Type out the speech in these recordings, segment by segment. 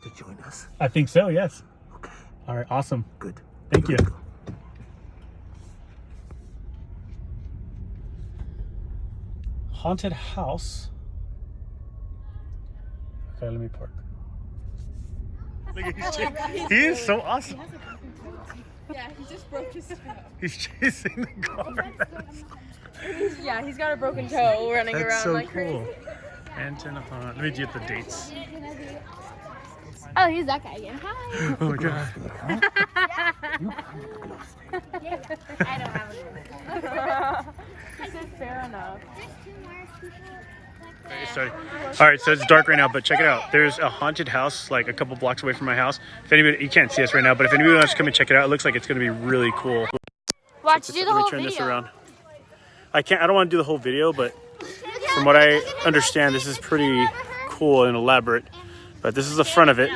to join us? I think so, yes. Okay. All right, awesome. Good. Thank you. Haunted house. Okay, let me park. Look at he is so awesome. Yeah, he just broke his toe. He's chasing the car. Yeah, he's got a broken toe running That's around so like cool. crazy. Antenna hunt. Let me get the dates. Oh, he's that guy again. Hi. Oh my god. I don't have a This is fair enough. Sorry. All right, so it's dark right now, but check it out. There's a haunted house like a couple blocks away from my house. If anybody, you can't see us right now, but if anybody wants to come and check it out, it looks like it's going to be really cool. Watch, do the Let me whole turn video. this around. I don't want to do the whole video, but from what I understand, this is pretty cool and elaborate. But this is the front of it.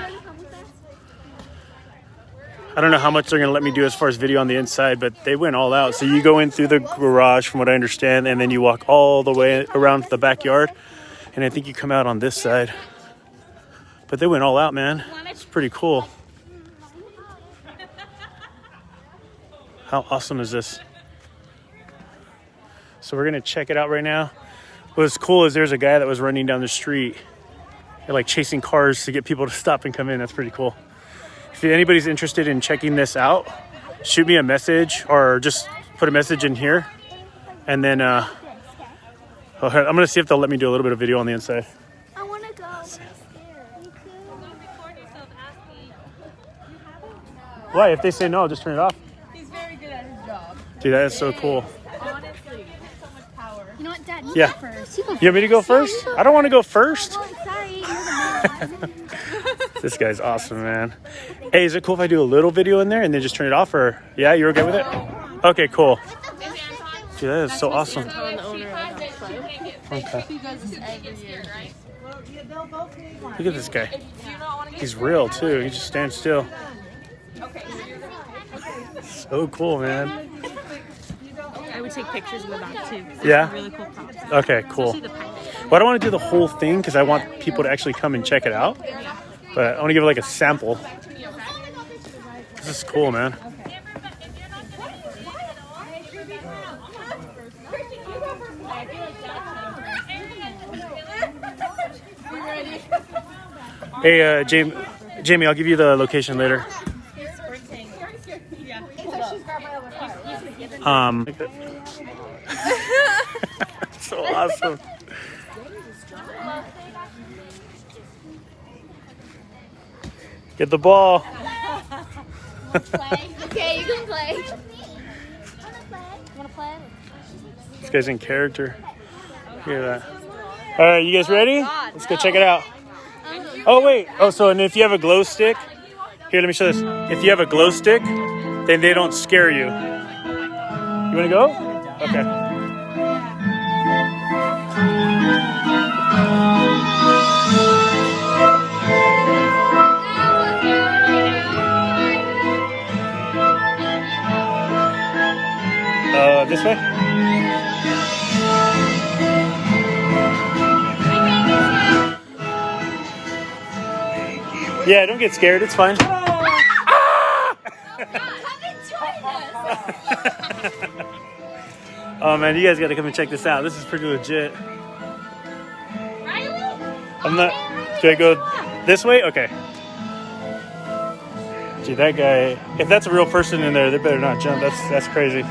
I don't know how much they're going to let me do as far as video on the inside, but they went all out. So you go in through the garage, from what I understand, and then you walk all the way around the backyard. And I think you come out on this side. But they went all out, man. It's pretty cool. How awesome is this? So we're going to check it out right now. What's cool is there's a guy that was running down the street, like chasing cars to get people to stop and come in. That's pretty cool. If anybody's interested in checking this out, shoot me a message or just put a message in here. And then I'm going to see if they'll let me do a little bit of video on the inside. I want to go. Why? If they say no, I'll just turn it off. He's very good at his job. Dude, that is so cool. Honestly, so much power. You know what, Dad? You Yeah. go first. You go first. You want me to go first? I don't want to go first. Oh, sorry. You're the man. This guy's awesome, man. Hey, is it cool if I do a little video in there and then just turn it off? Or yeah, you're okay with it? Okay, cool. Dude, that is so awesome. Anton, the owner of the house. Okay. He does this every year. Look at this guy. He's real too. He just stands still. So cool, man. I would take pictures in the back too. Yeah? Really cool props. Okay, cool. Especially the pipe. Well, I don't want to do the whole thing because I want people to actually come and check it out. But I want to give it like a sample. This is cool, man. Hey, Jamie, I'll give you the location later. So awesome. Get the ball. Okay, you can play. Want to play? This guy's in character. Look at that. All right, you guys ready? Let's go check it out. Oh, wait. Oh, so and if you have a glow stick, here, let me show this. If you have a glow stick, then they don't scare you. You want to go? Okay. This way? Yeah, don't get scared. It's fine. Oh man, you guys got to come and check this out. This is pretty legit. I'm not. Should I go this way? Okay. Gee, that guy. If that's a real person in there, they better not jump. That's crazy.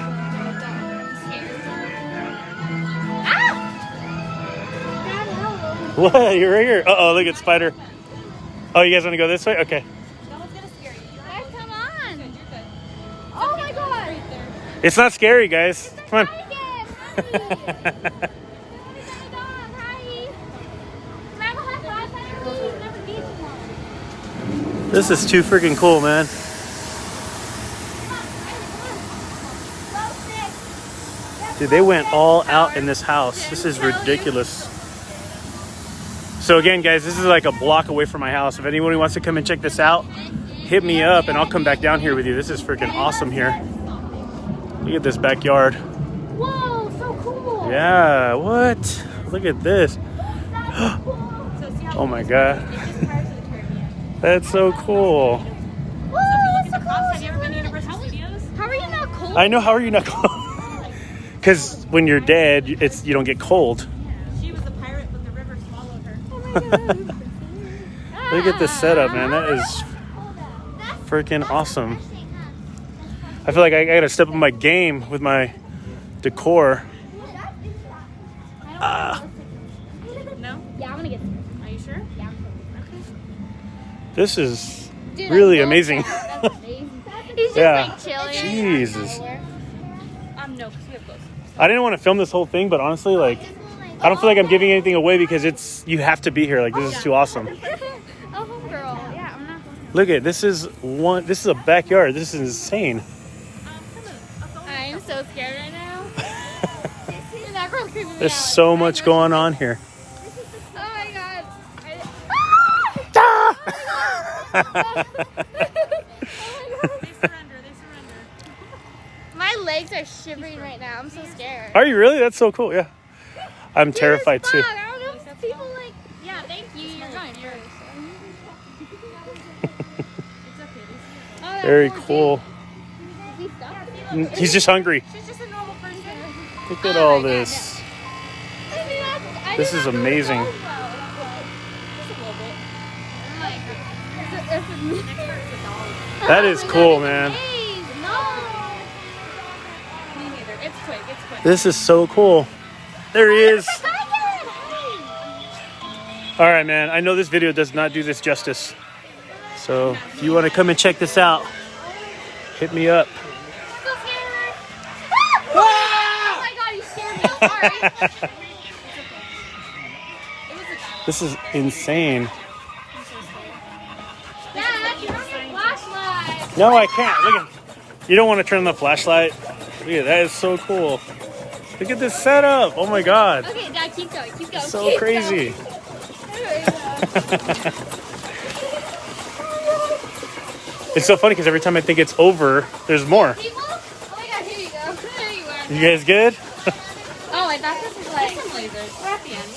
What? You're right here. Uh-oh, look at Spider. Oh, you guys want to go this way? Okay. No one's going to scare you. Guys, come on. Oh my God. It's not scary, guys. Come on. This is too freaking cool, man. Dude, they went all out in this house. This is ridiculous. So again, guys, this is like a block away from my house. If anyone wants to come and check this out, hit me up and I'll come back down here with you. This is freaking awesome here. Look at this backyard. Whoa, so cool. Yeah, what? Look at this. Oh my God. That's so cool. Whoa, that's so cool. Have you ever been to Universal Studios? How are you not cold? I know. How are you not cold? Because when you're dead, you don't get cold. She was a pirate, but the river swallowed her. Oh my god. Look at this setup, man. That is freaking awesome. I feel like I gotta step up my game with my decor. No? Yeah, I'm gonna get some. Are you sure? Yeah. This is Dude, really I love amazing. that. That's amazing. He's just Yeah. like chilling. Jesus. No, because we have clothes. I didn't want to film this whole thing, but honestly, like, I don't feel like I'm giving anything away because you have to be here. Like, this is too awesome. Oh, homegirl. Yeah, I'm not. Look at this is a backyard. This is insane. I'm so scared right now. That girl's creeping me out. There's so much going on here. Oh my god. They surrender. My legs are shivering right now. I'm so scared. Are you really? That's so cool. Yeah. I'm Dude, terrified it's too. fun. I don't know if people like. Yeah, thank you. You're going first. It's okay. Very cool. Is he stuck? He's just hungry. She's just a normal person. Look at all this. This is amazing. Just a little bit. Next part's a dog. That is cool, man. Me neither. It's quick. This is so cool. There he is. All right, man. I know this video does not do this justice. So if you want to come and check this out, hit me up. Oh my god, you scared me. I'm sorry. This is insane. Dad, turn on your flashlight. No, I can't. Look at. You don't want to turn on the flashlight. Look at that. Is so cool. Look at this setup. Oh my god. Okay, Dad, keep going. Keep going. So keep crazy. Going. It's so funny because every time I think it's over, there's more. People? Oh my god, here you go. There you are. You guys good? Oh, I thought this was like. Some lasers. We're at the end.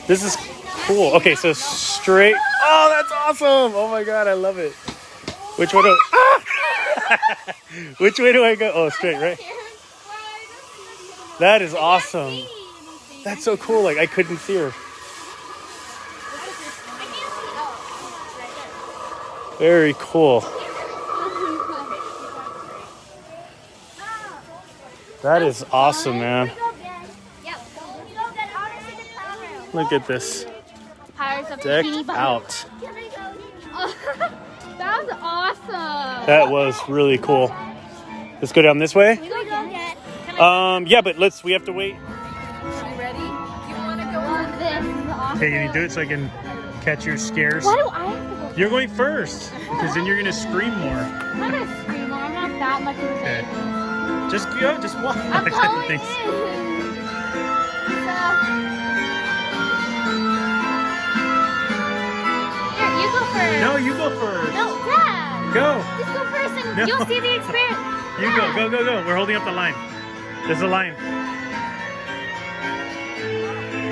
This is cool. Okay, so straight. Oh, that's awesome. Oh my god, I love it. Which way do Which way do I go? Oh, straight, right? That is awesome. That's so cool. Like I couldn't see her. Very cool. That is awesome, man. Look at this. Pirates of Decked Bikini Bottom. out. That was awesome. That was really cool. Let's go down this way. Yeah, but we have to wait. Are you ready? Do you want to go on? This is awesome. Hey, can you do it so I can catch your scares? Why do I have to go? You're going first, because then you're gonna scream more. I'm not gonna scream more. I'm not that much of a Okay. baby. Just go, just walk. I'm going in. Here, you go first. No, you go first. No, Dad. Go. Just go first and No. you'll see the experience. You go, go, go, go. We're holding up the line. There's a line.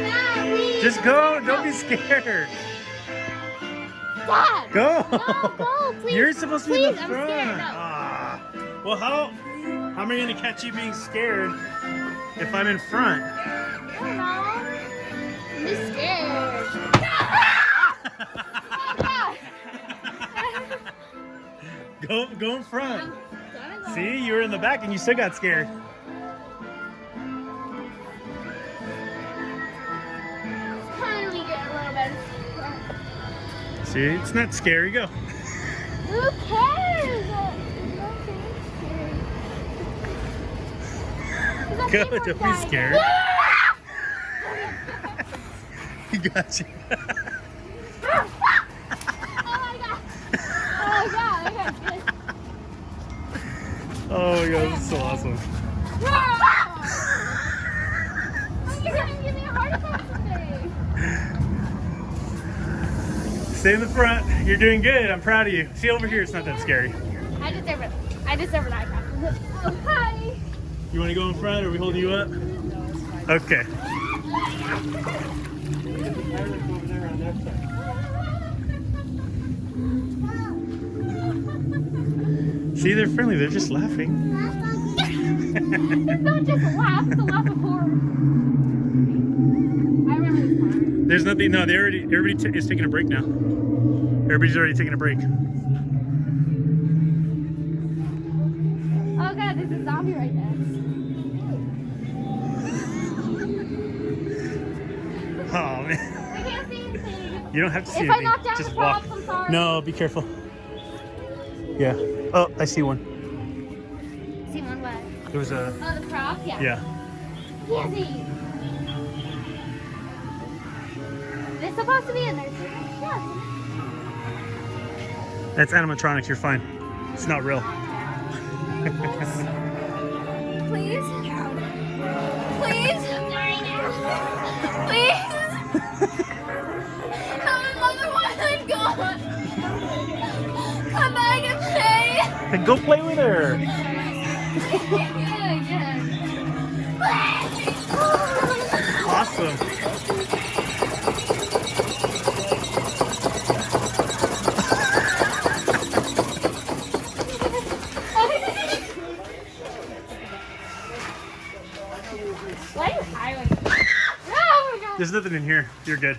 Dad, please. Just go. Don't be scared. Dad. Go. No, go, please. You're supposed to be in Please, the I'm front. scared. No. Ah. Well, how am I going to catch you being scared if I'm in front? I don't know. I'm just scared. Go in front. I'm gonna go. See, you were in the back and you still got scared. Finally get a little bit. See, it's not scary. Go. Who cares? Go. Don't be scared. He got you. Oh my god! Oh my god! Oh my god, this is so awesome. You're gonna give me a heart attack today. Stay in the front. You're doing good. I'm proud of you. See over here, it's not that scary. I deserve it. I deserve an iPad. Oh, hi. You want to go in front or are we holding you up? Okay. See, they're friendly. They're just laughing. It's not just a laugh, it's a laugh of horror. I remember this part. There's nothing. No, everybody is taking a break now. Everybody's already taking a break. Oh god, there's a zombie right there. Oh man. I can't see anything. You don't have to see If I anything. knock down Just the walk. props, I'm sorry. No, be careful. Yeah. Oh, I see one. See one what? There was a. Oh, the prop? Yeah. Yeah. Candy! It's supposed to be in there. Yeah. That's animatronics. You're fine. It's not real. Please? Please? Please? Come another one and gone. Come back and play. And go play with her. Awesome. Why are you hiring? Oh my god. There's nothing in here. You're good.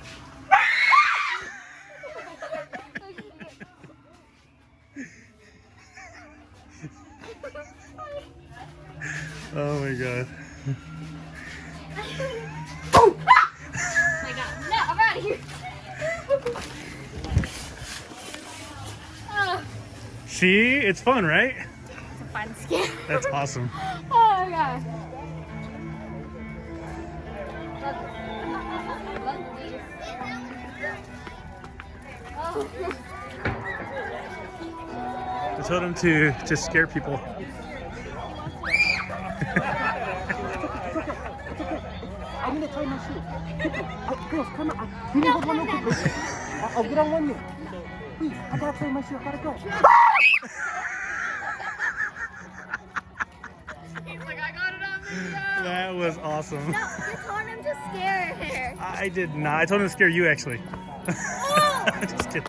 Oh my god. Oh my god. No, I'm out of here. Oh, See? It's fun, right? it's a fun scare. That's awesome. Oh my god. Oh. I told him to just scare people. I'm gonna try my shoe. Girls, come on. You need to hold one real quick, please. I'll get on one minute. Please, I gotta try my shoe. I gotta go. He's like, I got it on video. That was awesome. You told him to scare her. I did not. I told him to scare you, actually. Just kidding.